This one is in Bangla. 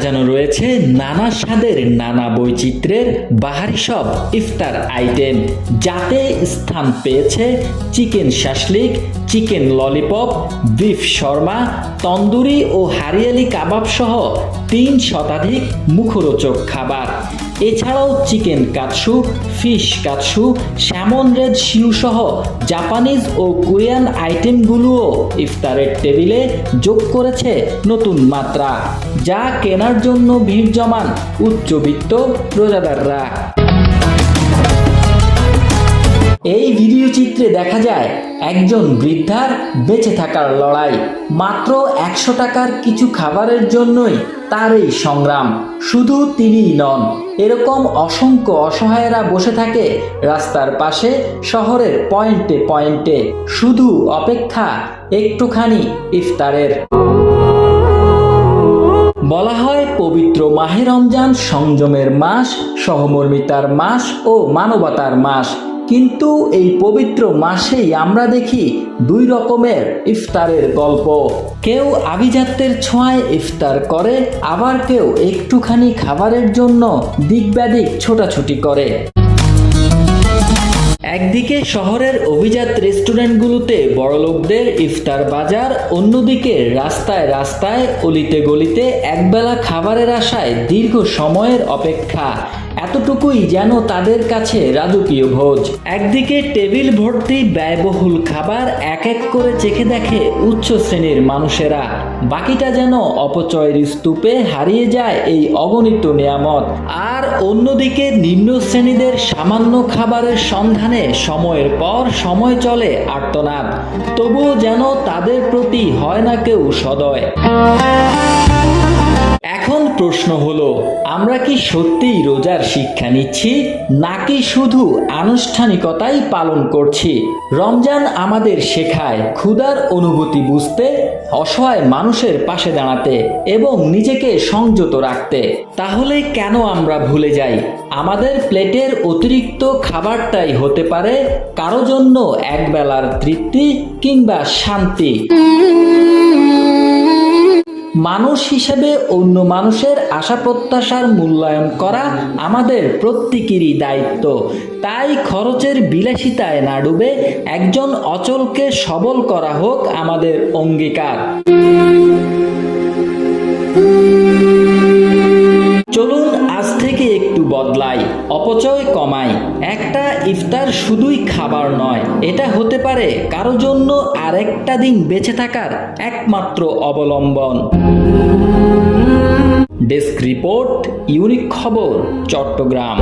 সাজানো রয়েছে নানা স্বাদের নানা বৈচিত্র্যের বাহারি সব ইফতার আইটেম, যাতে স্থান পেয়েছে chicken shashlik, chicken lollipop, beef shawarma, tandoori ও হারিয়ালি কাবাব সহ 3 শতাধিক মুখরোচক খাবার। এছাড়াও chicken katsu, fish katsu, salmon red শিউ সহ জাপানিজ ও কোরিয়ান আইটেমগুলোও ইফতারের টেবিলে যোগ করেছে নতুন মাত্রা, যা কেনার জন্য ভিড় জমান উচ্চবিত্ত রোজাদাররা। এই ভিডিও চিত্রে দেখা যায় একজন বৃদ্ধার বেঁচে থাকার লড়াই। মাত্র 100 টাকার কিছু খাবারের জন্যই তার এই সংগ্রাম। শুধু তিনিই নন, এরকম অসংখ্য অসহায়রা বসে থাকে রাস্তার পাশে, শহরের পয়েন্টে পয়েন্টে, শুধু অপেক্ষা একটুখানি ইফতারের। বলা হয় পবিত্র মাহে রমজান সংযমের মাস, সহমর্মিতার মাস ও মানবতার মাস। কিন্তু এই পবিত্র মাসেই আমরা দেখি 2 রকমের ইফতারের গল্প। কেউ আভিজাত্যের ছোঁয়ায় ইফতার করে, আবার কেউ একটুখানি খাবারের জন্য দিকব্যাদিক ছোটাছুটি করে। একদিকে শহরের অভিজাত রেস্টুরেন্টগুলোতে বড়লোকদের ইফতার বাজার, অন্যদিকে রাস্তায় রাস্তায় অলিতে গলিতে একবেলা খাবারের আশায় দীর্ঘ সময়ের অপেক্ষা। এতটুকুই যেন তাদের কাছে রাজকীয় ভোজ। একদিকে টেবিল ভর্তি ব্যয়বহুল খাবার এক এক করে চেখে দেখে উচ্চ শ্রেণীর মানুষেরা, বাকিটা যেন অপচয়ের স্তূপে হারিয়ে যায় এই অগণিত নিয়ামত। আর অন্যদিকে নিম্ন শ্রেণীদের সামান্য খাবারের সন্ধানে সময়ের পর সময় চলে আর্তনাদ, তবুও যেন তাদের প্রতি হয় না কেউ সদয়। এখন প্রশ্ন হলো, আমরা কি সত্যিই রোজার শিক্ষা নিচ্ছি, নাকি শুধু আনুষ্ঠানিকতাই পালন করছি? রমজান আমাদের শেখায় ক্ষুধার অনুভূতি বুঝতে, অসহায় মানুষের পাশে দাঁড়াতে এবং নিজেকে সংযত রাখতে। তাহলে কেন আমরা ভুলে যাই আমাদের প্লেটের অতিরিক্ত খাবারটাই হতে পারে কারো জন্য একবেলার তৃপ্তি কিংবা শান্তি? মানুষ হিসেবে অন্য মানুষের আশা প্রত্যাশার মূল্যায়ন করা আমাদের প্রত্যেকেরই দায়িত্ব। তাই খরচের বিলাসিতায় না ডুবে একজন অচলকে সবল করা হোক আমাদের অঙ্গীকার। চলুন আজ থেকে একটু বদলাই, অপচয় কমাই। একটা ইফতার শুধুই খাবার নয়, এটা হতে পারে কারো জন্য আরেকটা দিন বেঁচে থাকার একমাত্র অবলম্বন। ডেস্ক রিপোর্ট, ইউনিক খবর, চট্টগ্রাম।